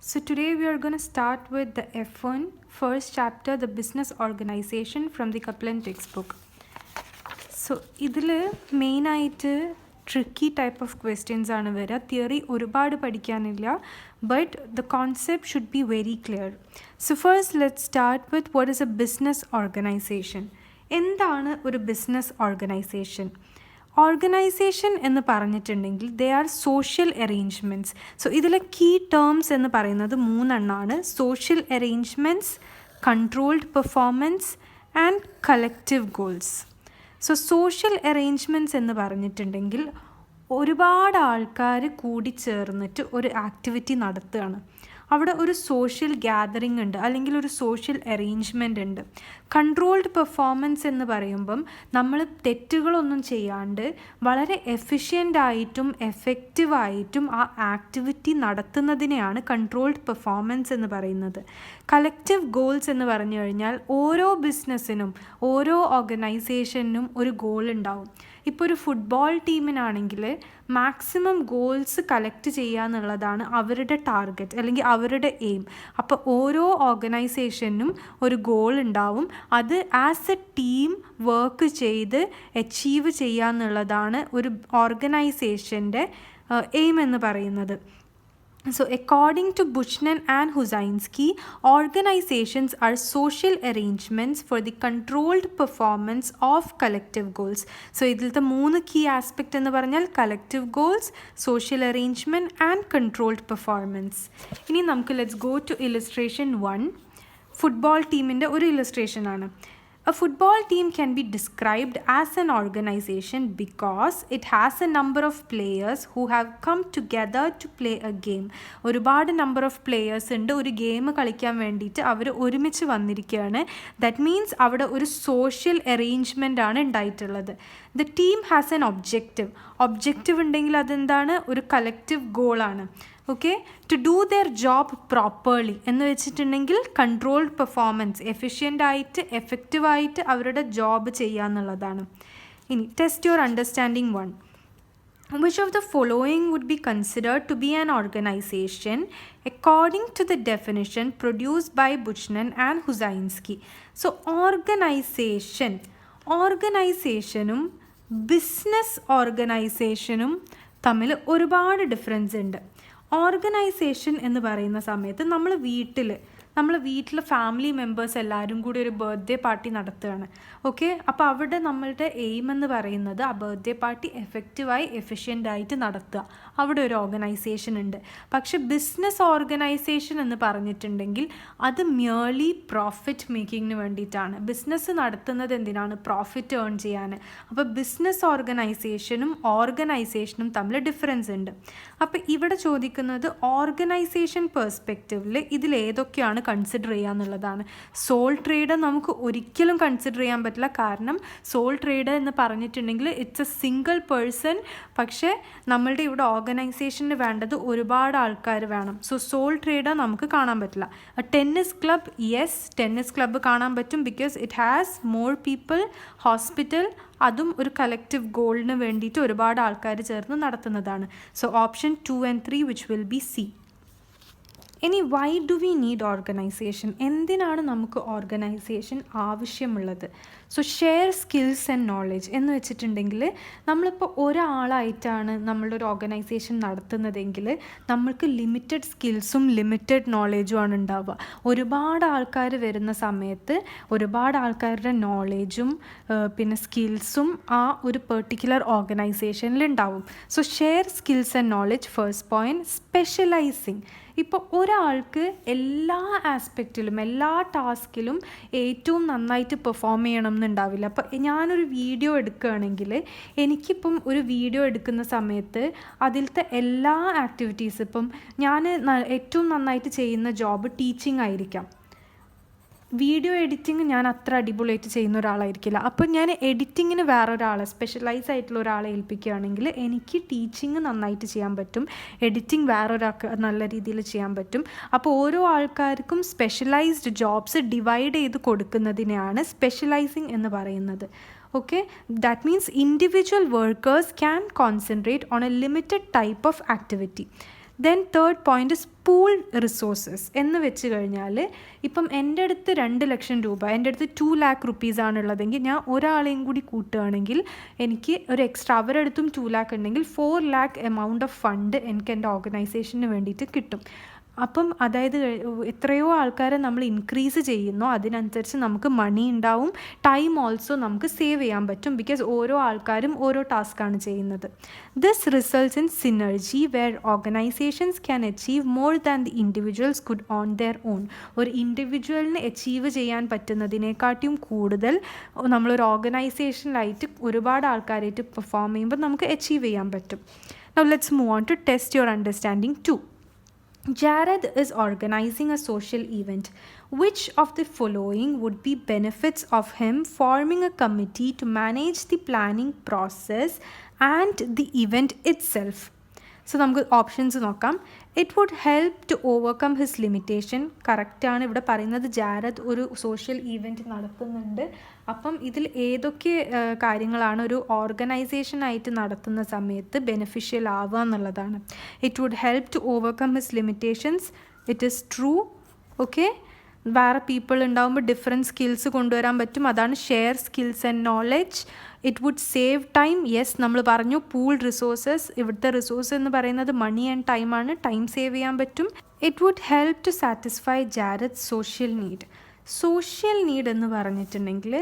So today we are going to start with the F1 first chapter, the business organization from the Kaplan textbook. So ഇതിൽ മെയിനായിട്ട് tricky type of questions ആണ് വരിക. Theory ഒരുപാട് പഠിക്കാനില്ല, but the concept should be very clear. So first let start with what is a business organisation. എന്താണ് ഒരു business organisation? Organisation എന്ന് പറഞ്ഞിട്ടുണ്ടെങ്കിൽ they are social arrangements. So ഇതിലെ കീ ടേംസ് എന്ന് പറയുന്നത് മൂന്നെണ്ണമാണ്: social arrangements, controlled performance and collective goals. So social arrangements എന്ന് പറഞ്ഞിട്ടുണ്ടെങ്കിൽ ഒരുപാട് ആൾക്കാർ കൂടിച്ചേർന്നിട്ട് ഒരു ആക്ടിവിറ്റി നടത്തുകയാണ്. അവിടെ ഒരു സോഷ്യൽ ഗ്യാതറിംഗ് ഉണ്ട്, അല്ലെങ്കിൽ ഒരു സോഷ്യൽ അറേഞ്ച്മെൻ്റ് ഉണ്ട്. കൺട്രോൾഡ് പെർഫോമൻസ് എന്ന് പറയുമ്പം നമ്മൾ തെറ്റുകളൊന്നും ചെയ്യാണ്ട് വളരെ എഫിഷ്യൻ്റായിട്ടും എഫക്റ്റീവായിട്ടും ആ ആക്ടിവിറ്റി നടത്തുന്നതിനെയാണ് കൺട്രോൾഡ് പെർഫോമൻസ് എന്ന് പറയുന്നത്. കളക്റ്റീവ് ഗോൾസ് എന്ന് പറഞ്ഞു കഴിഞ്ഞാൽ ഓരോ ബിസിനസ്സിനും ഓരോ ഓർഗനൈസേഷനും ഒരു ഗോൾ ഉണ്ടാവും. ഇപ്പോൾ ഒരു ഫുട്ബോൾ ടീമിനാണെങ്കിൽ മാക്സിമം ഗോൾസ് കളക്ട് ചെയ്യുക എന്നുള്ളതാണ് അവരുടെ ടാർഗറ്റ് അല്ലെങ്കിൽ അവരുടെ എയിം. അപ്പോൾ ഓരോ ഓർഗനൈസേഷനും ഒരു ഗോൾ ഉണ്ടാവും. അത് ആസ് എ ടീം വർക്ക് ചെയ്ത് അച്ചീവ് ചെയ്യുക എന്നുള്ളതാണ് ഒരു ഓർഗനൈസേഷൻ്റെ എയിം എന്ന് പറയുന്നത്. So according to Buchanan and Huzainski, organizations are social arrangements for the controlled performance of collective goals. So ഇതിലത്തെ മൂന്ന് key aspect എന്ന് പറഞ്ഞാൽ collective goals, social arrangement and controlled performance. ഇനി നമുക്ക് let's go to illustration 1. Football ടീമിൻ്റെ ഒരു illustration ആണ്. A football team can be described as an organization because it has a number of players who have come together to play a game. ഒരുപാട് number of players ഉണ്ട്, ഒരു game കളിക്കാൻ വേണ്ടിയിട്ട് അവർ ഒരുമിച്ച് വന്നിരിക്കുകയാണ്. ദാറ്റ് മീൻസ് അവിടെ ഒരു സോഷ്യൽ അറേഞ്ച്മെൻ്റ് ആണ് ഉണ്ടായിട്ടുള്ളത്. The team has an objective ഉണ്ടെങ്കിൽ അതെന്താണ്? ഒരു കളക്റ്റീവ് ഗോളാണ്. Okay, to do their job properly എന്ന് വെച്ചിട്ടുണ്ടെങ്കിൽ കൺട്രോൾഡ് പെർഫോമൻസ്, എഫിഷ്യൻ്റായിട്ട് എഫക്റ്റീവായിട്ട് അവരുടെ ജോബ് ചെയ്യുക എന്നുള്ളതാണ്. ഇനി test your understanding 1. Which of the following would be considered to be an organization according to the definition produced by Buchanan and Huzainski? So ഓർഗനൈസേഷനും business ഓർഗനൈസേഷനും തമ്മിൽ ഒരുപാട് ഡിഫറൻസ് ഉണ്ട്. ഓർഗനൈസേഷൻ എന്ന് പറയുന്ന സമയത്ത് നമ്മളെ വീട്ടിൽ ഫാമിലി മെമ്പേഴ്സ് എല്ലാവരും കൂടി ഒരു ബർത്ത്ഡേ പാർട്ടി നടത്തുകയാണ്. ഓക്കെ, അപ്പോൾ അവിടെ നമ്മളുടെ എയിം എന്ന് പറയുന്നത് ആ ബർത്ത്ഡേ പാർട്ടി എഫക്റ്റീവായി എഫിഷ്യൻ്റായിട്ട് നടത്തുക. അവിടെ ഒരു ഓർഗനൈസേഷൻ ഉണ്ട്. പക്ഷെ ബിസിനസ് ഓർഗനൈസേഷൻ എന്ന് പറഞ്ഞിട്ടുണ്ടെങ്കിൽ അത് മിയർലി പ്രോഫിറ്റ് മേക്കിങ്ങിന് വേണ്ടിയിട്ടാണ്. ബിസിനസ് നടത്തുന്നത് എന്തിനാണ്? പ്രോഫിറ്റ് ഏൺ ചെയ്യാൻ. അപ്പോൾ ബിസിനസ് ഓർഗനൈസേഷനും തമ്മിൽ ഡിഫറൻസ് ഉണ്ട്. അപ്പോൾ ഇവിടെ ചോദിക്കുന്നത് ഓർഗനൈസേഷൻ പെർസ്പെക്റ്റീവിൽ ഇതിലേതൊക്കെയാണ് കൺസിഡർ ചെയ്യുക എന്നുള്ളതാണ്. സോൾ ട്രേഡ് നമുക്ക് ഒരിക്കലും കൺസിഡർ ചെയ്യാൻ പറ്റില്ല. കാരണം സോൾ ട്രേഡ് എന്ന് പറഞ്ഞിട്ടുണ്ടെങ്കിൽ ഇറ്റ്സ് എ സിംഗിൾ പേഴ്സൺ. പക്ഷേ നമ്മളുടെ ഇവിടെ ഓർഗനൈസേഷന് വേണ്ടത് ഒരുപാട് ആൾക്കാർ വേണം. സോ സോൾ ട്രേഡ് നമുക്ക് കാണാൻ പറ്റില്ല. Tennis club, yes, tennis club കാണാൻ പറ്റും, because it has more people. Hospital, അതും ഒരു കളക്റ്റീവ് ഗോളിന് വേണ്ടിയിട്ട് ഒരുപാട് ആൾക്കാർ ചേർന്ന് നടത്തുന്നതാണ്. So option 2 and 3 which will be C. ഇനി why do we need organisation? എന്തിനാണ് നമുക്ക് ഓർഗനൈസേഷൻ ആവശ്യമുള്ളത്? So share skills and knowledge എന്ന് വെച്ചിട്ടുണ്ടെങ്കിൽ നമ്മളിപ്പോൾ ഒരാളായിട്ടാണ് നമ്മളുടെ ഒരു ഓർഗനൈസേഷൻ നടത്തുന്നതെങ്കിൽ നമ്മൾക്ക് ലിമിറ്റഡ് സ്കിൽസും ലിമിറ്റഡ് നോളേജുമാണ് ഉണ്ടാവുക. ഒരുപാട് ആൾക്കാർ വരുന്ന സമയത്ത് ഒരുപാട് ആൾക്കാരുടെ നോളേജും പിന്നെ സ്കിൽസും ആ ഒരു പെർട്ടിക്കുലർ ഓർഗനൈസേഷനിൽ ഉണ്ടാവും. So share skills and knowledge. First point, സ്പെഷ്യലൈസിങ്. ഇപ്പോൾ ഒരാൾക്ക് എല്ലാ ആസ്പെക്റ്റിലും എല്ലാ ടാസ്കിലും ഏറ്റവും നന്നായിട്ട് പെർഫോം ചെയ്യണം എന്നുണ്ടാവില്ല. അപ്പോൾ ഞാനൊരു വീഡിയോ എടുക്കുകയാണെങ്കിൽ എനിക്കിപ്പം ഒരു വീഡിയോ എടുക്കുന്ന സമയത്ത് അതിലത്തെ എല്ലാ ആക്ടിവിറ്റീസ്, ഇപ്പം ഞാൻ ഏറ്റവും നന്നായിട്ട് ചെയ്യുന്ന ജോബ് ടീച്ചിങ് ആയിരിക്കാം. വീഡിയോ എഡിറ്റിംഗ് ഞാൻ അത്ര അടിപൊളിയായിട്ട് ചെയ്യുന്ന ഒരാളായിരിക്കില്ല. അപ്പോൾ ഞാൻ എഡിറ്റിങ്ങിന് വേറൊരാളെ, സ്പെഷ്യലൈസ് ആയിട്ടുള്ള ഒരാളെ ഏൽപ്പിക്കുകയാണെങ്കിൽ എനിക്ക് ടീച്ചിങ് നന്നായിട്ട് ചെയ്യാൻ പറ്റും, എഡിറ്റിംഗ് വേറൊരാൾക്ക് നല്ല രീതിയിൽ ചെയ്യാൻ പറ്റും. അപ്പോൾ ഓരോ ആൾക്കാർക്കും സ്പെഷ്യലൈസ്ഡ് ജോബ്സ് ഡിവൈഡ് ചെയ്ത് കൊടുക്കുന്നതിനെയാണ് സ്പെഷ്യലൈസിങ് എന്ന് പറയുന്നത്. Okay, that means individual workers can concentrate on a limited type of activity. Then third point is pool resources എന്ന് വെച്ച് കഴിഞ്ഞാൽ ഇപ്പം എൻ്റെ അടുത്ത് 2 ലക്ഷം രൂപ, എൻ്റെ അടുത്ത് 2 lakh rupees ആണുള്ളതെങ്കിൽ ഞാൻ ഒരാളെയും കൂടി കൂട്ടുകയാണെങ്കിൽ എനിക്ക് ഒരു എക്സ്ട്രാ, അവരടുത്തും 2 lakh ഉണ്ടെങ്കിൽ 4 lakh എമൗണ്ട് ഓഫ് ഫണ്ട് എനിക്ക് എൻ്റെ ഓർഗനൈസേഷന് വേണ്ടിയിട്ട് കിട്ടും. അപ്പം അതായത് എത്രയോ ആൾക്കാരെ നമ്മൾ ഇൻക്രീസ് ചെയ്യുന്നോ അതിനനുസരിച്ച് നമുക്ക് മണി ഉണ്ടാവും, ടൈം ഓൾസോ നമുക്ക് സേവ് ചെയ്യാൻ പറ്റും, ബിക്കോസ് ഓരോ ആൾക്കാരും ഓരോ ടാസ്ക്കാണ് ചെയ്യുന്നത്. This results in synergy where organisations can achieve more than the individuals could on their own. ഒരു ഇൻഡിവിജ്വലിന് അച്ചീവ് ചെയ്യാൻ പറ്റുന്നതിനെക്കാട്ടിയും കൂടുതൽ നമ്മളൊരു ഓർഗനൈസേഷനിലായിട്ട് ഒരുപാട് ആൾക്കാരായിട്ട് പെർഫോം ചെയ്യുമ്പോൾ നമുക്ക് അച്ചീവ് ചെയ്യാൻ പറ്റും. Now let's move on to test your understanding 2. Jared is organizing a social event. Which of the following would be benefits of him forming a committee to manage the planning process and the event itself? So നമുക്ക് options നോക്കാം. It would help to overcome his limitation. കറക്റ്റാണ്, ഇവിടെ പറയുന്നത് Jared ഒരു social event നടത്തുന്നുണ്ട്. അപ്പം ഇതിൽ ഏതൊക്കെ കാര്യങ്ങളാണ് ഒരു ഓർഗനൈസേഷനായിട്ട് നടത്തുന്ന സമയത്ത് ബെനിഫിഷ്യൽ ആവുക എന്നുള്ളതാണ്. It would help to overcome his limitations. It is true. Okay, വേറെ പീപ്പിൾ ഉണ്ടാകുമ്പോൾ ഡിഫറെൻറ്റ് സ്കിൽസ് കൊണ്ടുവരാൻ പറ്റും, അതാണ് share skills and knowledge. It would save time. Yes, നമ്മൾ പറഞ്ഞു പൂൾ റിസോഴ്സസ്, ഇവിടുത്തെ റിസോഴ്സ് എന്ന് പറയുന്നത് മണി ആൻഡ് ടൈമാണ്, ടൈം സേവ് ചെയ്യാൻ പറ്റും. It would help to satisfy Jared social need. Social need എന്ന് പറഞ്ഞിട്ടുണ്ടെങ്കിൽ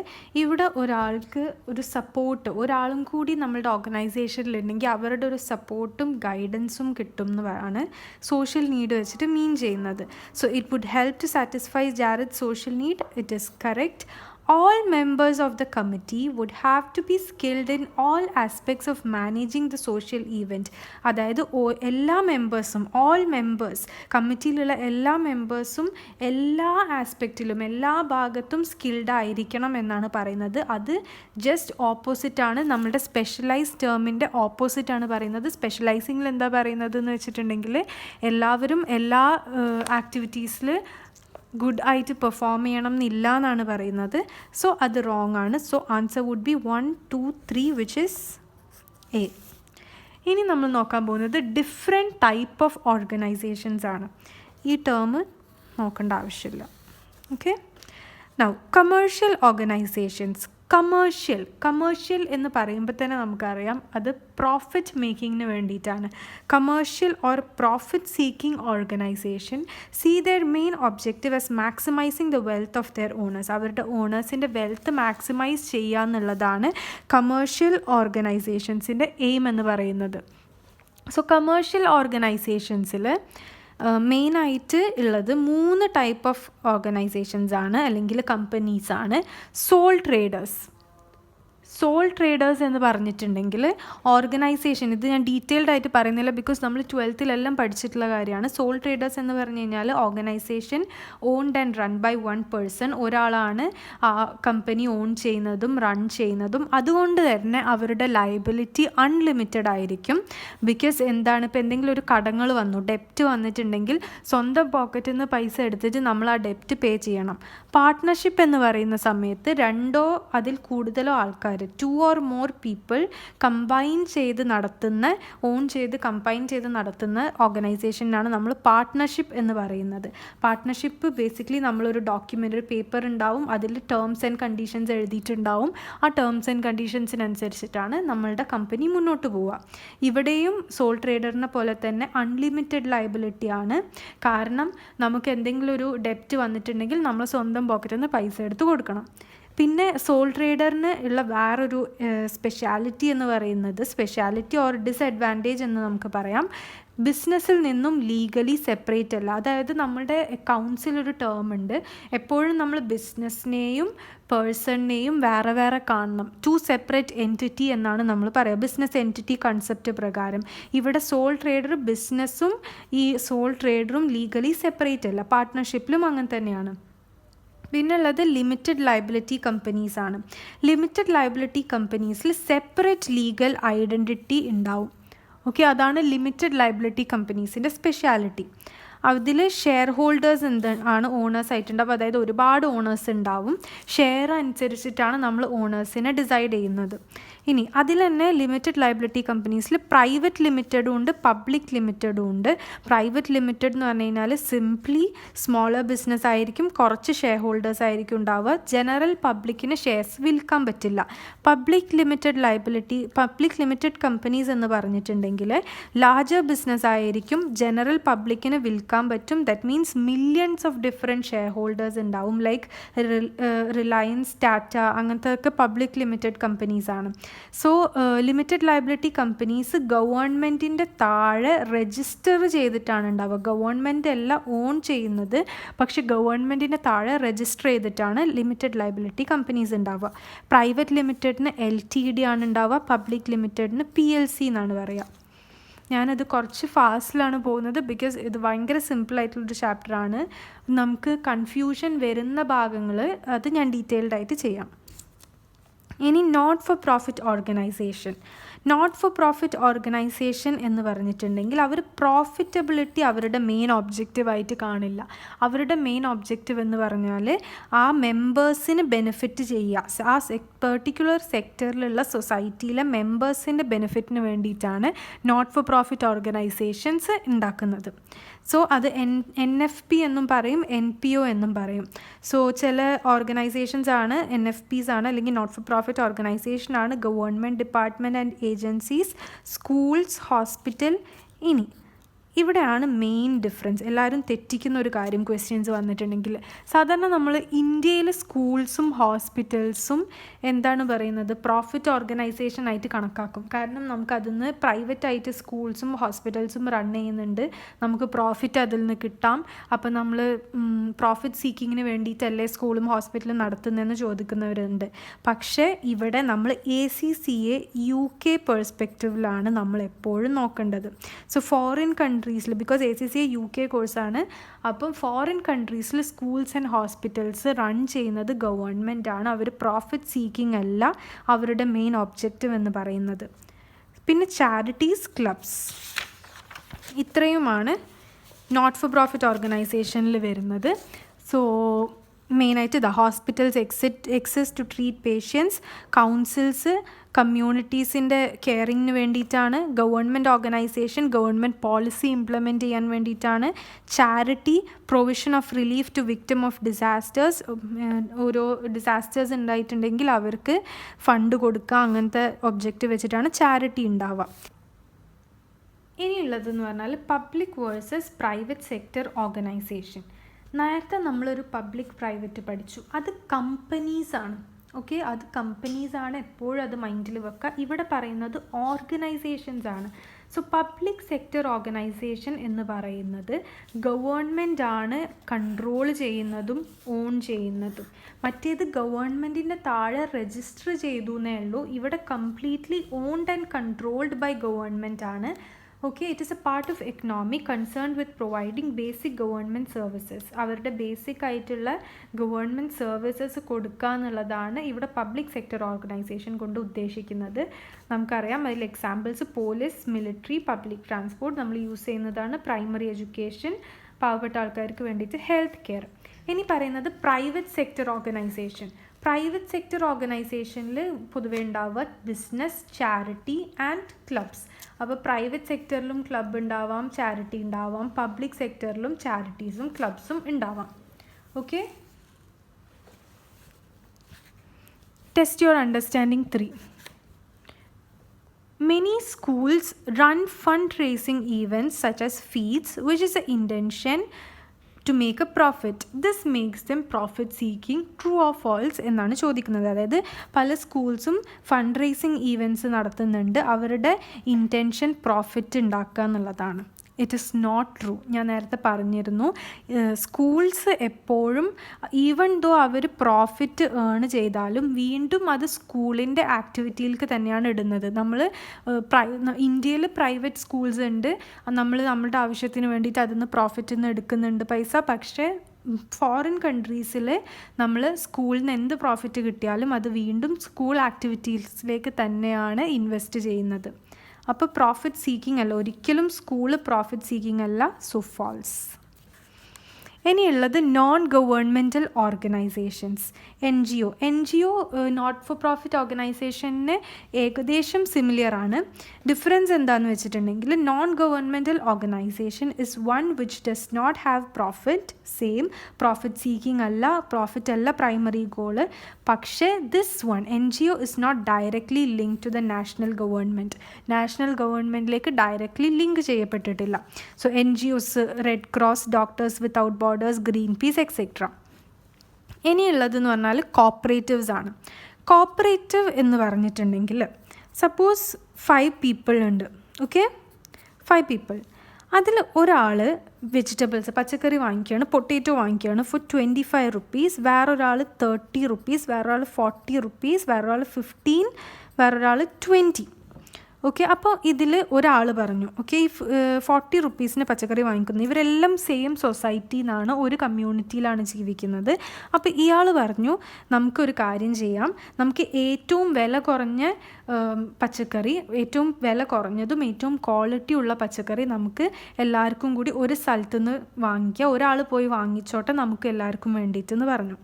ഇവിടെ ഒരാൾക്ക് ഒരു സപ്പോർട്ട്, ഒരാളും കൂടി നമ്മളുടെ ഓർഗനൈസേഷനിലുണ്ടെങ്കിൽ അവരുടെ ഒരു സപ്പോർട്ടും ഗൈഡൻസും കിട്ടും എന്നാണ് സോഷ്യൽ നീഡ് വെച്ചിട്ട് മീൻ ചെയ്യുന്നത്. So it would help to satisfy Jared social need. It is correct. All members of the committee would have to be skilled in all aspects of managing the social event. അതായത് എല്ലാ മെമ്പേഴ്സും, all members, കമ്മിറ്റിയിലുള്ള എല്ലാ മെമ്പേഴ്സും എല്ലാ ആസ്പെക്റ്റിലും എല്ലാ ഭാഗത്തും skilled ആയിരിക്കണം എന്നാണ് പറയുന്നത്. അത് ജസ്റ്റ് ഓപ്പോസിറ്റാണ്, നമ്മളുടെ സ്പെഷ്യലൈസ് ടേമിൻ്റെ ഓപ്പോസിറ്റാണ് പറയുന്നത്. സ്പെഷ്യലൈസിങ്ങിൽ എന്താ പറയുന്നത് എന്ന് വെച്ചിട്ടുണ്ടെങ്കിൽ എല്ലാവരും എല്ലാ ആക്ടിവിറ്റീസിൽ ഗുഡ് ആയിട്ട് പെർഫോം ചെയ്യണം എന്നില്ല എന്നാണ് പറയുന്നത്. സോ അത് റോങ് ആണ്. So answer would be 1, 2, 3 which is A. ഇനി നമ്മൾ നോക്കാൻ പോകുന്നത് ഡിഫറെൻറ്റ് ടൈപ്പ് ഓഫ് ഓർഗനൈസേഷൻസ് ആണ്. ഈ ടേം നോക്കേണ്ട ആവശ്യമില്ല. Okay, now commercial organisations. Commercial എന്ന് പറയുമ്പോൾ തന്നെ നമുക്കറിയാം അത് പ്രോഫിറ്റ് മേക്കിങ്ങിന് വേണ്ടിയിട്ടാണ്. Commercial or profit seeking organisation see their main objective as maximising the wealth of their owners. അവരുടെ ഓണേഴ്സിൻ്റെ വെൽത്ത് മാക്സിമൈസ് ചെയ്യുക എന്നുള്ളതാണ് കമേഴ്ഷ്യൽ ഓർഗനൈസേഷൻസിൻ്റെ എയിം എന്ന് പറയുന്നത്. സോ കമേഴ്ഷ്യൽ ഓർഗനൈസേഷൻസിൽ മെയിനായിട്ട് ഉള്ളത് 3 ടൈപ്പ് ഓഫ് ഓർഗനൈസേഷൻസ് ആണ്, അല്ലെങ്കിൽ കമ്പനീസാണ്. സോൾ ട്രേഡേഴ്സ് എന്ന് പറഞ്ഞിട്ടുണ്ടെങ്കിൽ ഓർഗനൈസേഷൻ, ഇത് ഞാൻ ഡീറ്റെയിൽഡ് ആയിട്ട് പറയുന്നില്ല ബിക്കോസ് നമ്മൾ 12th പഠിച്ചിട്ടുള്ള കാര്യമാണ്. സോൾ ട്രേഡേഴ്സ് എന്ന് പറഞ്ഞു കഴിഞ്ഞാൽ organisation owned and run by 1 person. ഒരാളാണ് ആ കമ്പനി ഓൺ ചെയ്യുന്നതും റൺ ചെയ്യുന്നതും. അതുകൊണ്ട് തന്നെ അവരുടെ ലയബിലിറ്റി അൺലിമിറ്റഡ് ആയിരിക്കും. ബിക്കോസ് എന്താണ്, ഇപ്പോൾ എന്തെങ്കിലും ഒരു കടങ്ങൾ വന്നു, ഡെപ്റ്റ് വന്നിട്ടുണ്ടെങ്കിൽ സ്വന്തം പോക്കറ്റിൽ നിന്ന് പൈസ എടുത്തിട്ട് നമ്മൾ ആ ഡെപ്റ്റ് പേ ചെയ്യണം. പാർട്ട്ണർഷിപ്പ് എന്ന് പറയുന്ന സമയത്ത് 2 അതിൽ കൂടുതലോ ആൾക്കാർ, 2 or more people കമ്പൈൻ ചെയ്ത് നടത്തുന്ന, ഓൺ ചെയ്ത് കമ്പൈൻ ചെയ്ത് നടത്തുന്ന ഓർഗനൈസേഷനാണ് നമ്മൾ പാർട്ട്ണർഷിപ്പ് എന്ന് പറയുന്നത്. പാർട്ട്ണർഷിപ്പ് ബേസിക്കലി നമ്മളൊരു ഡോക്യുമെൻ്റ്, ഒരു പേപ്പർ ഉണ്ടാവും, അതിൽ ടേംസ് ആൻഡ് കണ്ടീഷൻസ് എഴുതിയിട്ടുണ്ടാവും. ആ ടേംസ് ആൻഡ് കണ്ടീഷൻസിനനുസരിച്ചിട്ടാണ് നമ്മളുടെ കമ്പനി മുന്നോട്ട് പോവുക. ഇവിടെയും സോൾ ട്രേഡറിനെ പോലെ തന്നെ അൺലിമിറ്റഡ് ലയബിലിറ്റിയാണ്. കാരണം നമുക്ക് എന്തെങ്കിലും ഒരു ഡെപ്റ്റ് വന്നിട്ടുണ്ടെങ്കിൽ നമ്മൾ സ്വന്തം പോക്കറ്റിൽ നിന്ന് പൈസ എടുത്ത് കൊടുക്കണം. പിന്നെ സോൾ ട്രേഡറിന് ഉള്ള വേറൊരു സ്പെഷ്യാലിറ്റി എന്ന് പറയുന്നത്, സ്പെഷ്യാലിറ്റി ഓർ ഡിസഡ്വാൻറ്റേജ് എന്ന് നമുക്ക് പറയാം, ബിസിനസ്സിൽ നിന്നും ലീഗലി സെപ്പറേറ്റ് അല്ല. അതായത് നമ്മുടെ അക്കൗണ്ട്സിലൊരു ടേം ഉണ്ട്, എപ്പോഴും നമ്മൾ ബിസിനസ്സിനെയും പേഴ്സണിനെയും വേറെ വേറെ കാണണം. 2 separate എൻറ്റിറ്റി എന്നാണ് നമ്മൾ പറയുക ബിസിനസ് എൻറ്റിറ്റി കൺസെപ്റ്റ് പ്രകാരം. ഇവിടെ സോൾ ട്രേഡർ, ബിസിനസ്സും ഈ സോൾ ട്രേഡറും ലീഗലി സെപ്പറേറ്റ് അല്ല. പാർട്ട്ണർഷിപ്പിലും അങ്ങനെ തന്നെയാണ്. പിന്നുള്ളത് ലിമിറ്റഡ് ലയബിലിറ്റി കമ്പനീസാണ്. ലിമിറ്റഡ് ലയബിലിറ്റി കമ്പനീസിൽ സെപ്പറേറ്റ് ലീഗൽ ഐഡൻറ്റിറ്റി ഉണ്ടാവും. ഓക്കെ, അതാണ് ലിമിറ്റഡ് ലയബിലിറ്റി കമ്പനീസിൻ്റെ സ്പെഷ്യാലിറ്റി. അതിൽ ഷെയർ ഹോൾഡേഴ്സ് ആണ് ഓണേഴ്സ് ആയിട്ടുണ്ടാവും. അതായത് ഒരുപാട് ഓണേഴ്സ് ഉണ്ടാവും. ഷെയർ അനുസരിച്ചിട്ടാണ് നമ്മൾ ഓണേഴ്സിനെ ഡിസൈഡ് ചെയ്യുന്നത്. ഇനി അതിൽ തന്നെ ലിമിറ്റഡ് ലയബിലിറ്റി കമ്പനീസിൽ പ്രൈവറ്റ് ലിമിറ്റഡും ഉണ്ട്, പബ്ലിക് ലിമിറ്റഡും ഉണ്ട്. പ്രൈവറ്റ് ലിമിറ്റഡ് എന്ന് പറഞ്ഞു കഴിഞ്ഞാൽ സിംപ്ലി സ്മോളർ ബിസിനസ് ആയിരിക്കും, കുറച്ച് ഷെയർ ഹോൾഡേഴ്സ് ആയിരിക്കും ഉണ്ടാവുക. ജനറൽ പബ്ലിക്കിന് ഷെയർസ് വിൽക്കാൻ പറ്റില്ല. പബ്ലിക് ലിമിറ്റഡ് കമ്പനീസ് എന്ന് പറഞ്ഞിട്ടുണ്ടെങ്കിൽ ലാർജർ ബിസിനസ് ആയിരിക്കും, ജനറൽ പബ്ലിക്കിന് വിൽക്കാൻ പറ്റും. That means millions of different share holders ഉണ്ടാവും. ലൈക്ക് റിലയൻസ്, ടാറ്റ, അങ്ങനത്തെ ഒക്കെ പബ്ലിക് ലിമിറ്റഡ് കമ്പനീസ് ആണ്. സോ ലിമിറ്റഡ് ലയബിലിറ്റി കമ്പനീസ് ഗവൺമെൻറ്റിൻ്റെ താഴെ രജിസ്റ്റർ ചെയ്തിട്ടാണ് ഉണ്ടാവുക. ഗവൺമെൻറ് അല്ല ഓൺ ചെയ്യുന്നത്, പക്ഷെ ഗവൺമെൻറ്റിൻ്റെ താഴെ രജിസ്റ്റർ ചെയ്തിട്ടാണ് ലിമിറ്റഡ് ലയബിലിറ്റി കമ്പനീസ് ഉണ്ടാവുക. പ്രൈവറ്റ് ലിമിറ്റഡിന് LTD ആണ് ഉണ്ടാവുക, പബ്ലിക് ലിമിറ്റഡിന് PLC എന്നാണ് പറയുക. ഞാനത് കുറച്ച് ഫാസ്റ്റിലാണ് പോകുന്നത് ബിക്കോസ് ഇത് ഭയങ്കര സിമ്പിളായിട്ടുള്ളൊരു ചാപ്റ്ററാണ്. നമുക്ക് കൺഫ്യൂഷൻ വരുന്ന ഭാഗങ്ങൾ അത് ഞാൻ ഡീറ്റെയിൽഡായിട്ട് ചെയ്യാം. ഇനി നോട്ട് ഫോർ പ്രോഫിറ്റ് ഓർഗനൈസേഷൻ എന്ന് പറഞ്ഞിട്ടുണ്ടെങ്കിൽ അവർ പ്രോഫിറ്റബിലിറ്റി അവരുടെ മെയിൻ ഒബ്ജക്റ്റീവായിട്ട് കാണില്ല. അവരുടെ മെയിൻ ഒബ്ജക്റ്റീവ് എന്ന് പറഞ്ഞാൽ ആ മെമ്പേഴ്സിന് ബെനിഫിറ്റ് ചെയ്യുക, ആ പെർട്ടിക്കുലർ സെക്ടറിലുള്ള സൊസൈറ്റിയിലെ മെമ്പേഴ്സിൻ്റെ ബെനിഫിറ്റിന് വേണ്ടിയിട്ടാണ് നോട്ട് ഫോർ പ്രോഫിറ്റ് ഓർഗനൈസേഷൻസ് ഉണ്ടാക്കുന്നത്. സോ അത് NFP എന്നും പറയും, NPO എന്നും പറയും. സോ ചില ഓർഗനൈസേഷൻസ് ആണ് NFPs ആണ്, അല്ലെങ്കിൽ നോട്ട് ഫോർ പ്രോഫിറ്റ് ഓർഗനൈസേഷൻ ആണ്. Government department and agencies, schools, hospital. ഇനി ഇവിടെയാണ് മെയിൻ ഡിഫറൻസ്. എല്ലാവരും തെറ്റിക്കുന്ന ഒരു കാര്യം ക്വസ്റ്റ്യൻസ് വന്നിട്ടുണ്ടെങ്കിൽ, സാധാരണ നമ്മൾ ഇന്ത്യയിൽ സ്കൂൾസും ഹോസ്പിറ്റൽസും എന്താണ് പറയുന്നത്, പ്രോഫിറ്റ് ഓർഗനൈസേഷൻ ആയിട്ട് കണക്കാക്കും. കാരണം നമുക്കതിൽ നിന്ന് പ്രൈവറ്റായിട്ട് സ്കൂൾസും ഹോസ്പിറ്റൽസും റൺ ചെയ്യുന്നുണ്ട്, നമുക്ക് പ്രോഫിറ്റ് അതിൽ നിന്ന് കിട്ടാം. അപ്പം നമ്മൾ പ്രോഫിറ്റ് സീക്കിങ്ങിന് വേണ്ടിയിട്ടല്ലേ സ്കൂളും ഹോസ്പിറ്റലും നടത്തുന്നതെന്ന് ചോദിക്കുന്നവരുണ്ട്. പക്ഷേ ഇവിടെ നമ്മൾ ACCA UK പെർസ്പെക്റ്റീവിലാണ് നമ്മൾ എപ്പോഴും നോക്കേണ്ടത്. സോ ഫോറിൻ കൺട്രീസിൽ, ബിക്കോസ് ACCA UK കോഴ്സാണ്, അപ്പം ഫോറിൻ കൺട്രീസിൽ സ്കൂൾസ് ആൻഡ് ഹോസ്പിറ്റൽസ് റൺ ചെയ്യുന്നത് ഗവൺമെൻറ് ആണ്. അവർ പ്രോഫിറ്റ് സീക്കിംഗ് അല്ല അവരുടെ മെയിൻ ഒബ്ജക്റ്റീവ് എന്ന് പറയുന്നത്. പിന്നെ ചാരിറ്റീസ്, ക്ലബ്സ്, ഇത്രയുമാണ് നോട്ട് ഫോർ പ്രോഫിറ്റ് ഓർഗനൈസേഷനിൽ വരുന്നത്. സോ മെയിനായിട്ട് hospitals exist to treat patients, councils കമ്മ്യൂണിറ്റീസിൻ്റെ കെയറിങ്ങിന് വേണ്ടിയിട്ടാണ്, government organisation government policy implement ചെയ്യാൻ വേണ്ടിയിട്ടാണ്, charity provision of relief to victim of disasters, ഓരോ ഡിസാസ്റ്റേഴ്സ് ഉണ്ടായിട്ടുണ്ടെങ്കിൽ അവർക്ക് ഫണ്ട് കൊടുക്കുക, അങ്ങനത്തെ ഒബ്ജക്റ്റ് വെച്ചിട്ടാണ് ചാരിറ്റി ഉണ്ടാവുക. ഇനിയുള്ളതെന്ന് പറഞ്ഞാൽ public versus private sector organisation. നേരത്തെ നമ്മളൊരു പബ്ലിക് പ്രൈവറ്റ് പഠിച്ചു, അത് കമ്പനീസാണ്. ഓക്കെ, അത് കമ്പനീസാണ്, എപ്പോഴും അത് മൈൻഡിൽ വെക്കുക. ഇവിടെ പറയുന്നത് ഓർഗനൈസേഷൻസ് ആണ്. സോ പബ്ലിക് സെക്ടർ ഓർഗനൈസേഷൻ എന്ന് പറയുന്നത് ഗവൺമെൻറ് ആണ് കൺട്രോൾ ചെയ്യുന്നതും ഓൺ ചെയ്യുന്നതും. മറ്റേത് ഗവൺമെൻറ്റിൻ്റെ താഴെ രജിസ്റ്റർ ചെയ്തു എന്നേ ഉള്ളൂ. ഇവിടെ completely owned and controlled by government ആണ്. Okay, it is a part of economy concerned with providing basic government services. അവരുടെ ബേസിക് ആയിട്ടുള്ള ഗവൺമെൻറ് സർവീസസ് കൊടുക്കുക എന്നുള്ളതാണ് ഇവിടെ പബ്ലിക് സെക്ടർ ഓർഗനൈസേഷൻ കൊണ്ട് ഉദ്ദേശിക്കുന്നത്. നമുക്കറിയാം അതിൽ examples police, military, public transport നമ്മൾ യൂസ് ചെയ്യുന്നതാണ്, പ്രൈമറി എഡ്യൂക്കേഷൻ, പാവപ്പെട്ട ആൾക്കാർക്ക് വേണ്ടിയിട്ട് ഹെൽത്ത് കെയർ. ഇനി പറയുന്നത് private sector organisation. Private sector ഓർഗനൈസേഷനിൽ പൊതുവെ ഉണ്ടാവുക ബിസിനസ്, ചാരിറ്റി ആൻഡ് ക്ലബ്സ്. അപ്പോൾ പ്രൈവറ്റ് സെക്ടറിലും ക്ലബ്ബ് ഉണ്ടാവാം, ചാരിറ്റി ഉണ്ടാവാം, പബ്ലിക് സെക്ടറിലും ചാരിറ്റീസും ക്ലബ്സും ഉണ്ടാവാം. Okay, test your understanding 3. Many schools run fundraising events such as feasts, which is the intention to make a profit. This makes them profit seeking. True or false എന്നാണ് ചോദിക്കുന്നത്. അതായത് പല സ്കൂൾസും fund racing events നടത്തുന്നുണ്ട്, അവരുടെ intention profit ഉണ്ടാക്കുക എന്നുള്ളതാണ്. It is not true. ഞാൻ നേരത്തെ പറഞ്ഞിരുന്നു, സ്കൂൾസ് എപ്പോഴും ഈവൻ ദോ അവർ പ്രോഫിറ്റ് ഏൺ ചെയ്താലും വീണ്ടും അത് സ്കൂളിൻ്റെ ആക്ടിവിറ്റിയിലേക്ക് തന്നെയാണ് ഇടുന്നത്. നമ്മൾ ഇന്ത്യയിൽ പ്രൈവറ്റ് സ്കൂൾസ് ഉണ്ട്, നമ്മളുടെ ആവശ്യത്തിന് വേണ്ടിയിട്ട് അതിൽ നിന്ന് പ്രോഫിറ്റിൽ നിന്ന് എടുക്കുന്നുണ്ട് പൈസ. പക്ഷേ ഫോറിൻ കൺട്രീസിൽ നമ്മൾ സ്കൂളിൽ നിന്ന് എന്ത് പ്രോഫിറ്റ് കിട്ടിയാലും അത് വീണ്ടും സ്കൂൾ ആക്ടിവിറ്റീസിലേക്ക് തന്നെയാണ് ഇൻവെസ്റ്റ് ചെയ്യുന്നത്. അപ്പോൾ പ്രോഫിറ്റ് സീക്കിംഗ് അല്ല, ഒരിക്കലും സ്കൂള് പ്രോഫിറ്റ് സീക്കിംഗ് അല്ല. So false. ഇനിയുള്ളത് non governmental organisations, NGO not for profit ഓർഗനൈസേഷന് ഏകദേശം സിമിലർ ആണ്. ഡിഫറൻസ് എന്താണെന്ന് വെച്ചിട്ടുണ്ടെങ്കിൽ non governmental organisation is one which does not have profit, same profit seeking അല്ല, പ്രോഫിറ്റ് അല്ല പ്രൈമറി ഗോള്. പക്ഷേ this one NGO is not directly link to the national ഗവൺമെൻറ്റിലേക്ക് directly link ചെയ്യപ്പെട്ടിട്ടില്ല. So NGOs Red Cross, Doctors Without Borders, Greenpeace etcetera. ഇനിയുള്ളതെന്ന് പറഞ്ഞാൽ cooperatives ആണ്. Cooperative എന്ന് പറഞ്ഞിട്ടുണ്ടെങ്കിൽ സപ്പോസ് 5 people ഉണ്ട്, ഓക്കെ, 5 people. അതിൽ ഒരാൾ വെജിറ്റബിൾസ് പച്ചക്കറി വാങ്ങിക്കുകയാണ്, പൊട്ടേറ്റോ വാങ്ങിക്കുകയാണ് ഫോർ 25 rupees, വേറൊരാൾ 30 rupees, വേറൊരാൾ 40 rupees, വേറൊരാൾ 15, വേറൊരാൾ 20. ഓക്കെ, അപ്പോൾ ഇതിൽ ഒരാൾ പറഞ്ഞു ഓക്കെ ഈ 40 rupeesന് പച്ചക്കറി വാങ്ങിക്കുന്നു, ഇവരെല്ലാം സെയിം സൊസൈറ്റിയിൽ നിന്നാണ്, ഒരു കമ്മ്യൂണിറ്റിയിലാണ് ജീവിക്കുന്നത്. അപ്പോൾ ഇയാൾ പറഞ്ഞു നമുക്കൊരു കാര്യം ചെയ്യാം, നമുക്ക് ഏറ്റവും വില കുറഞ്ഞ പച്ചക്കറി, ഏറ്റവും വില കുറഞ്ഞതും ഏറ്റവും ക്വാളിറ്റി ഉള്ള പച്ചക്കറി നമുക്ക് എല്ലാവർക്കും കൂടി ഒരു സ്ഥലത്തുനിന്ന് വാങ്ങിക്കുക, ഒരാൾ പോയി വാങ്ങിച്ചോട്ടെ നമുക്ക് എല്ലാവർക്കും വേണ്ടിയിട്ടെന്ന് പറഞ്ഞു.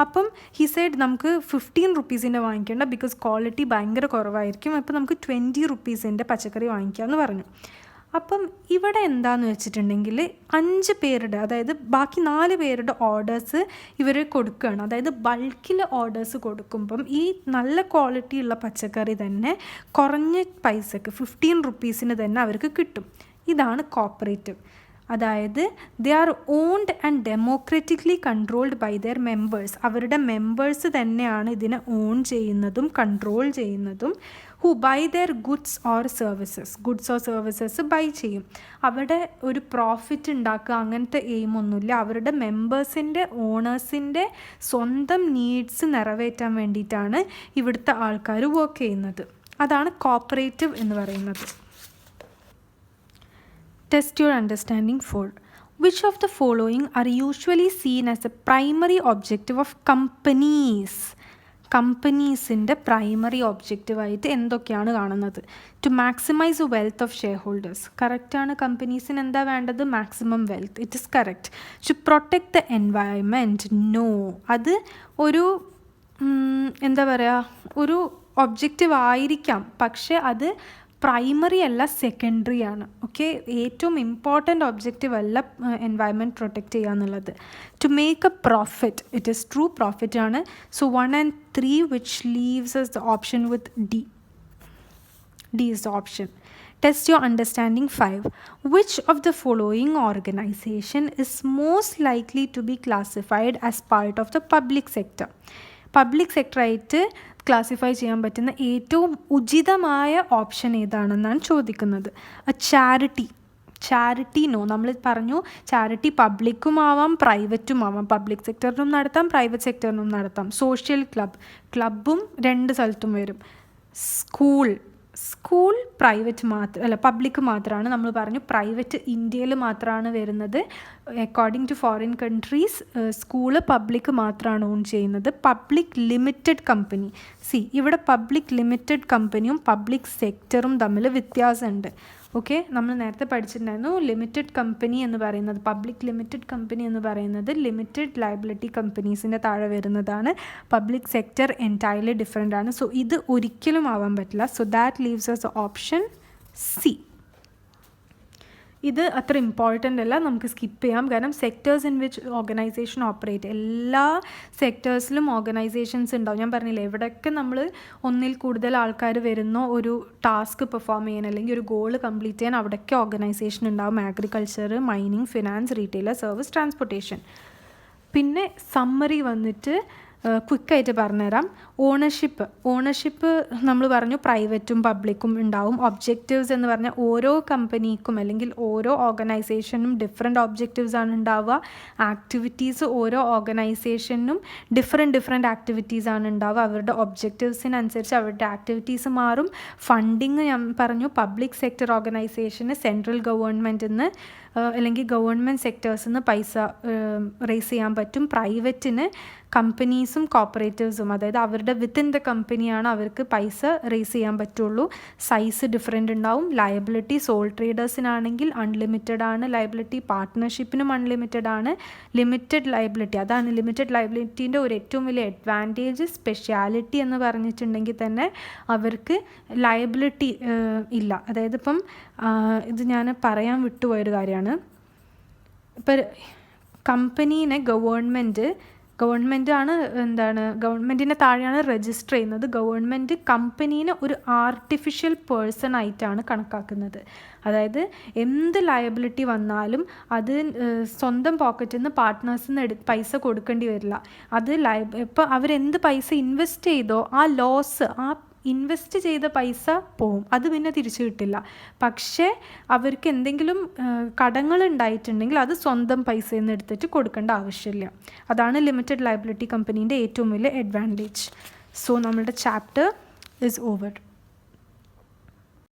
അപ്പം ഹി സൈഡ് നമുക്ക് 15 rupeesൻ്റെ വാങ്ങിക്കേണ്ട, ബിക്കോസ് ക്വാളിറ്റി ഭയങ്കര കുറവായിരിക്കും, അപ്പോൾ നമുക്ക് 20 rupeesൻ്റെ പച്ചക്കറി വാങ്ങിക്കാമെന്ന് പറഞ്ഞു. അപ്പം ഇവിടെ എന്താണെന്ന് വെച്ചിട്ടുണ്ടെങ്കിൽ 5 പേരുടെ, അതായത് ബാക്കി 4 പേരുടെ ഓർഡേഴ്സ് ഇവർ കൊടുക്കുകയാണ്. അതായത് ബൾക്കിൽ ഓർഡേഴ്സ് കൊടുക്കുമ്പം ഈ നല്ല ക്വാളിറ്റി ഉള്ള പച്ചക്കറി തന്നെ കുറഞ്ഞ പൈസക്ക് 15 rupeesന് തന്നെ അവർക്ക് കിട്ടും. ഇതാണ് കോപ്പറേറ്റീവ്. അതായത് they are owned and democratically controlled by their members. അവരുടെ മെമ്പേഴ്സ് തന്നെയാണ് ഇതിനെ ഓൺ ചെയ്യുന്നതും കൺട്രോൾ ചെയ്യുന്നതും. Who buy their goods or services buy ചെയ്യും. അവിടെ ഒരു പ്രോഫിറ്റ് ഉണ്ടാക്കുക അങ്ങനത്തെ എയിമൊന്നുമില്ല. അവരുടെ മെമ്പേഴ്സിൻ്റെ, ഓണേഴ്സിൻ്റെ സ്വന്തം നീഡ്സ് നിറവേറ്റാൻ വേണ്ടിയിട്ടാണ് ഇവിടുത്തെ ആൾക്കാർ വർക്ക് ചെയ്യുന്നത്. അതാണ് കോപ്പറേറ്റീവ് എന്ന് പറയുന്നത്. Test your understanding for which of the following are usually seen as the primary objective of companies. കമ്പനീസിൻ്റെ പ്രൈമറി ഒബ്ജക്റ്റീവായിട്ട് എന്തൊക്കെയാണ് കാണുന്നത്? To maximise the wealth of shareholders, കറക്റ്റാണ്. കമ്പനീസിന് എന്താ വേണ്ടത്? Maximum wealth, it is correct. To protect the environment, no. അത് ഒരു എന്താ പറയുക, ഒരു ഒബ്ജക്റ്റീവ് ആയിരിക്കാം, പക്ഷേ അത് പ്രൈമറി അല്ല, സെക്കൻഡറി ആണ്. ഓക്കെ, ഏറ്റവും ഇമ്പോർട്ടൻ്റ് ഒബ്ജക്റ്റീവ് അല്ല എൻവയൺമെൻറ്റ് പ്രൊട്ടക്റ്റ് ചെയ്യുക എന്നുള്ളത്. To make a profit, it is true profit ആണ്. So 1 and 3 which leaves us the option with D. D is the option. Test your understanding 5. Which of the following organization is most likely to be classified as part of the public sector? Public സെക്ടറായിട്ട് classify ചെയ്യാൻ പറ്റുന്ന ഏറ്റവും ഉചിതമായ option ഏതാണെന്നാണ് ചോദിക്കുന്നത്. Charity no. നമ്മൾ പറഞ്ഞു charity പബ്ലിക്കും ആവാം പ്രൈവറ്റും ആവാം. പബ്ലിക് സെക്ടറിനും നടത്താം, പ്രൈവറ്റ് സെക്ടറിനും നടത്താം. സോഷ്യൽ ക്ലബും 2 സ്ഥലത്തും വരും. സ്കൂൾ പ്രൈവറ്റ് അല്ല പബ്ലിക് മാത്രമാണ്. നമ്മൾ പറഞ്ഞു പ്രൈവറ്റ് ഇന്ത്യയിൽ മാത്രമാണ് വരുന്നത്. According to foreign countries school public മാത്രമാണ് ഓൺ ചെയ്യുന്നത്. പബ്ലിക് ലിമിറ്റഡ് കമ്പനി, ഇവിടെ പബ്ലിക് ലിമിറ്റഡ് കമ്പനിയും പബ്ലിക് സെക്ടറും തമ്മിൽ വ്യത്യാസമുണ്ട്. ഓക്കെ, നമ്മൾ നേരത്തെ പഠിച്ചിട്ടുണ്ടായിരുന്നു ലിമിറ്റഡ് കമ്പനി എന്ന് പറയുന്നത്, പബ്ലിക് ലിമിറ്റഡ് കമ്പനി എന്ന് പറയുന്നത് ലിമിറ്റഡ് ലയബിലിറ്റി കമ്പനീസിൻ്റെ താഴെ വരുന്നതാണ്. പബ്ലിക് സെക്ടർ എൻറ്റയർലി ഡിഫറെൻ്റ് ആണ്. സോ ഇത് ഒരിക്കലും ആവാൻ പറ്റില്ല. So that leaves us option C. ഇത് അത്ര ഇമ്പോർട്ടൻ്റ് അല്ല, നമുക്ക് സ്കിപ്പ് ചെയ്യാം. കാരണം sectors in which organisation operate, എല്ലാ സെക്ടേഴ്സിലും ഓർഗനൈസേഷൻസ് ഉണ്ടാവും. ഞാൻ പറഞ്ഞില്ലേ, എവിടെയൊക്കെ നമ്മൾ ഒന്നിൽ കൂടുതൽ ആൾക്കാർ വരുന്നോ ഒരു ടാസ്ക് പെർഫോം ചെയ്യാൻ അല്ലെങ്കിൽ ഒരു ഗോൾ കംപ്ലീറ്റ് ചെയ്യാൻ, അവിടെയൊക്കെ ഓർഗനൈസേഷൻ ഉണ്ടാവും. Agriculture, mining, finance, retailer, service, transportation. പിന്നെ സമ്മറി വന്നിട്ട് ക്വിക്കായിട്ട് പറഞ്ഞുതരാം. ഓണർഷിപ്പ് നമ്മൾ പറഞ്ഞു പ്രൈവറ്റും പബ്ലിക്കും ഉണ്ടാവും. ഒബ്ജക്റ്റീവ്സ് എന്ന് പറഞ്ഞാൽ ഓരോ കമ്പനിക്കും അല്ലെങ്കിൽ ഓരോ ഓർഗനൈസേഷനും ഡിഫറെൻറ്റ് ഒബ്ജക്റ്റീവ്സ് ആണ് ഉണ്ടാവുക. ആക്ടിവിറ്റീസ് ഓരോ ഓർഗനൈസേഷനും ഡിഫറെൻറ്റ് ആക്ടിവിറ്റീസ് ആണ് ഉണ്ടാവുക. അവരുടെ ഒബ്ജക്റ്റീവ്സിനനുസരിച്ച് അവരുടെ ആക്ടിവിറ്റീസ് മാറും. ഫണ്ടിങ് ഞാൻ പറഞ്ഞു പബ്ലിക് സെക്ടർ ഓർഗനൈസേഷന് സെൻട്രൽ ഗവൺമെൻറ്റിൽ നിന്ന് അല്ലെങ്കിൽ ഗവൺമെൻറ് സെക്ടേഴ്സിൽ നിന്ന് പൈസ റേസ് ചെയ്യാൻ പറ്റും. പ്രൈവറ്റിന് കമ്പനീസും കോപ്പറേറ്റീവ്സും, അതായത് അവരുടെ വിത്തിൻ ദ കമ്പനിയാണ് അവർക്ക് പൈസ റേസ് ചെയ്യാൻ പറ്റുള്ളൂ. സൈസ് ഡിഫറെൻ്റ് ഉണ്ടാവും. ലയബിലിറ്റി സോൾ ട്രേഡേഴ്സിനാണെങ്കിൽ അൺലിമിറ്റഡ് ആണ് ലയബിലിറ്റി, പാർട്ട്ണർഷിപ്പിനും അൺലിമിറ്റഡ് ആണ്. ലിമിറ്റഡ് ലയബിലിറ്റി, അതാണ് ലിമിറ്റഡ് ലയബിലിറ്റീൻ്റെ ഒരു ഏറ്റവും വലിയ അഡ്വാൻറ്റേജ്. സ്പെഷ്യാലിറ്റി എന്ന് പറഞ്ഞിട്ടുണ്ടെങ്കിൽ തന്നെ അവർക്ക് ലയബിലിറ്റി ഇല്ല. അതായത് ഇപ്പം ഇത് ഞാൻ പറയാൻ വിട്ടുപോയൊരു കാര്യമാണ്. ഇപ്പം കമ്പനീനെ ഗവൺമെൻറ്റാണ് ഗവൺമെൻറ്റിൻ്റെ താഴെയാണ് രജിസ്റ്റർ ചെയ്യുന്നത്. ഗവൺമെൻറ് കമ്പനീനെ ഒരു ആർട്ടിഫിഷ്യൽ പേഴ്സൺ ആയിട്ടാണ് കണക്കാക്കുന്നത്. അതായത് എന്ത് ലയബിലിറ്റി വന്നാലും അത് സ്വന്തം പോക്കറ്റിൽ നിന്ന് പാർട്ട്നേഴ്സിൽ നിന്ന് പൈസ കൊടുക്കേണ്ടി വരില്ല. അത് ഇപ്പോൾ അവരെന്ത് പൈസ ഇൻവെസ്റ്റ് ചെയ്തോ ആ ലോസ്, ആ ഇൻവെസ്റ്റ് ചെയ്ത പൈസ പോവും, അത് പിന്നെ തിരിച്ചു കിട്ടില്ല. പക്ഷേ അവർക്ക് എന്തെങ്കിലും കടങ്ങൾ ഉണ്ടായിട്ടുണ്ടെങ്കിൽ അത് സ്വന്തം പൈസയിൽ നിന്ന് എടുത്തിട്ട് കൊടുക്കേണ്ട ആവശ്യമില്ല. അതാണ് ലിമിറ്റഡ് ലയബിലിറ്റി കമ്പനീൻ്റെ ഏറ്റവും വലിയ അഡ്വാൻറ്റേജ്. സോ നമ്മളുടെ ചാപ്റ്റർ ഈസ് ഓവർ.